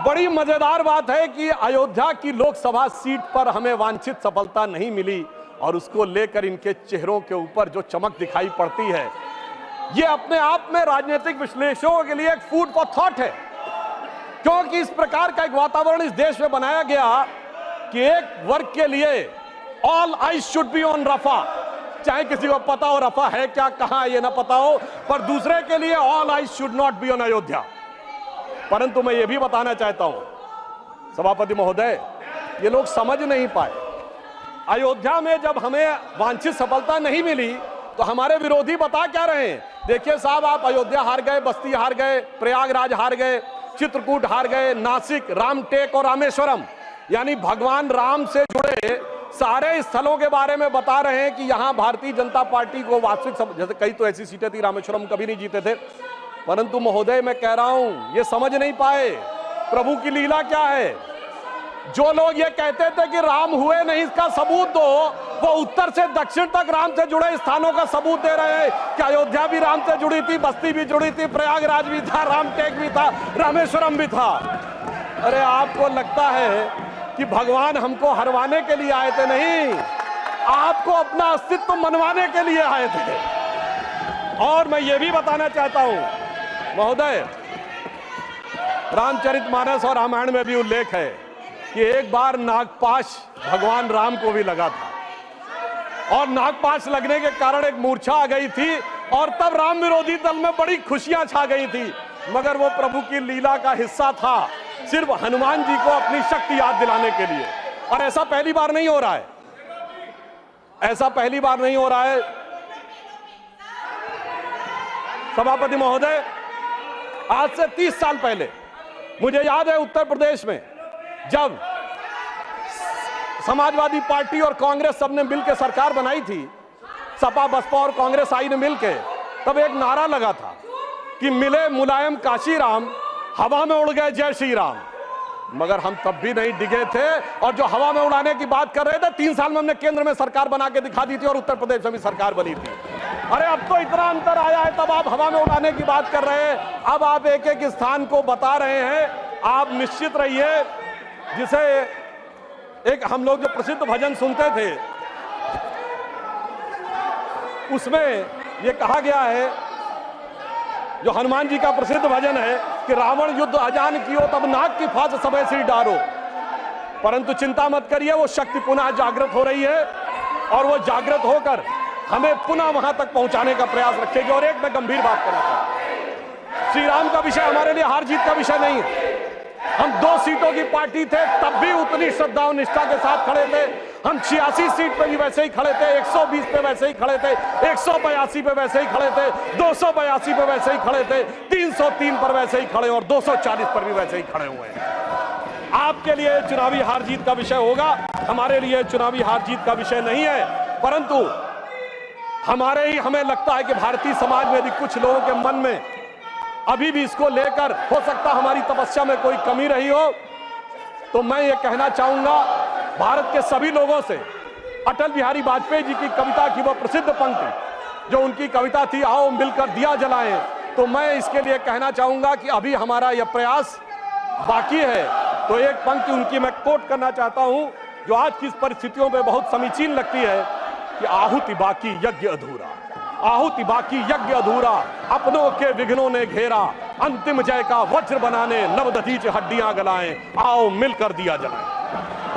बड़ी मजेदार बात है कि अयोध्या की लोकसभा सीट पर हमें वांछित सफलता नहीं मिली और उसको लेकर इनके चेहरों के ऊपर जो चमक दिखाई पड़ती है, ये अपने आप में राजनीतिक विश्लेषकों के लिए एक फूड फॉर थॉट है। क्योंकि इस प्रकार का एक वातावरण इस देश में बनाया गया कि एक वर्ग के लिए all eyes should be on Rafah, चाहे किसी को पता हो रफा है क्या, कहां है ये ना पता हो, पर दूसरे के लिए all eyes should not be on Ayodhya. परंतु मैं ये भी बताना चाहता हूं सभापति महोदय, ये लोग समझ नहीं पाए। अयोध्या में जब हमें वांछित सफलता नहीं मिली तो हमारे विरोधी बता क्या रहे हैं? देखिए साहब, आप अयोध्या हार गए, बस्ती हार गए, प्रयागराज हार गए, चित्रकूट हार गए, नासिक, रामटेक और रामेश्वरम, यानी भगवान राम से जुड़े सारे स्थलों के बारे में बता रहे हैं कि यहां भारतीय जनता पार्टी को वास्तविक, जैसे कई तो ऐसी सीटें थी रामेश्वरम कभी नहीं जीते थे। परंतु महोदय मैं कह रहा हूं, ये समझ नहीं पाए प्रभु की लीला क्या है। जो लोग ये कहते थे कि राम हुए नहीं, इसका सबूत दो, वो उत्तर से दक्षिण तक राम से जुड़े स्थानों का सबूत दे रहे हैं कि अयोध्या भी राम से जुड़ी थी, बस्ती भी जुड़ी थी, प्रयागराज भी था, रामटेक भी था, रामेश्वरम भी था। अरे आपको लगता है कि भगवान हमको हरवाने के लिए आए थे? नहीं, आपको अपना अस्तित्व मनवाने के लिए आए थे। और मैं ये भी बताना चाहता हूं महोदय, रामचरितमानस और रामायण में भी उल्लेख है कि एक बार नागपाश भगवान राम को भी लगा था और नागपाश लगने के कारण एक मूर्छा आ गई थी और तब राम विरोधी दल में बड़ी खुशियां छा गई थी। मगर वो प्रभु की लीला का हिस्सा था, सिर्फ हनुमान जी को अपनी शक्ति याद दिलाने के लिए। और ऐसा पहली बार नहीं हो रहा है, ऐसा पहली बार नहीं हो रहा है सभापति महोदय। आज से 30 साल पहले मुझे याद है उत्तर प्रदेश में जब समाजवादी पार्टी और कांग्रेस सबने मिलकर सरकार बनाई थी, सपा बसपा और कांग्रेस आई ने मिलकर, तब एक नारा लगा था कि मिले मुलायम काशी राम, हवा में उड़ गए जय श्री राम। मगर हम तब भी नहीं डिगे थे और जो हवा में उड़ाने की बात कर रहे थे, 3 साल में हमने केंद्र में सरकार बना के दिखा दी थी और उत्तर प्रदेश में भी सरकार बनी थी। अरे अब तो इतना अंतर आया है, तब आप हवा में उड़ाने की बात कर रहे हैं, अब आप एक एक स्थान को बता रहे हैं। आप निश्चित रहिए, जिसे एक हम लोग जो प्रसिद्ध भजन सुनते थे उसमें यह कहा गया है, जो हनुमान जी का प्रसिद्ध भजन है कि रावण युद्ध अजान कियो तब नाग की फांस सबे सिर डारो। परंतु चिंता मत करिए, वो शक्ति पुनः जागृत हो रही है और वो जागृत होकर हमें पुनः वहां तक पहुंचाने का प्रयास रखेगी। और एक मैं गंभीर बात करना चाहता हूं, श्री राम का विषय हमारे लिए हार जीत का विषय नहीं है। हम 2 सीटों की पार्टी थे, तब भी उतनी श्रद्धा और निष्ठा के साथ खड़े थे। हम 86 सीट पे भी वैसे ही खड़े थे, 120 पे वैसे ही खड़े थे, 182 पे वैसे ही खड़े थे, 282 पे वैसे ही खड़े थे, 303 पर वैसे ही खड़े और 240 पर भी वैसे ही खड़े हुए हैं। आपके लिए चुनावी हार जीत का विषय होगा, हमारे लिए चुनावी हार जीत का विषय नहीं है। परंतु हमें लगता है कि भारतीय समाज में यदि कुछ लोगों के मन में अभी भी इसको लेकर हो सकता हमारी तपस्या में कोई कमी रही हो, तो मैं ये कहना चाहूंगा भारत के सभी लोगों से, अटल बिहारी वाजपेयी जी की कविता की वो प्रसिद्ध पंक्ति जो उनकी कविता थी, आओ मिलकर दिया जलाएं, तो मैं इसके लिए कहना चाहूंगा कि अभी हमारा यह प्रयास बाकी है। तो एक पंक्ति उनकी मैं कोट करना चाहता हूं जो आज की परिस्थितियों में बहुत समीचीन लगती है कि आहुति बाकी यज्ञ अधूरा, आहुति बाकी यज्ञ अधूरा, अपनों के विघ्नों ने घेरा, अंतिम जय का वज्र बनाने नवदधीच हड्डियां गलाएं, आओ मिलकर दिया जलाएं।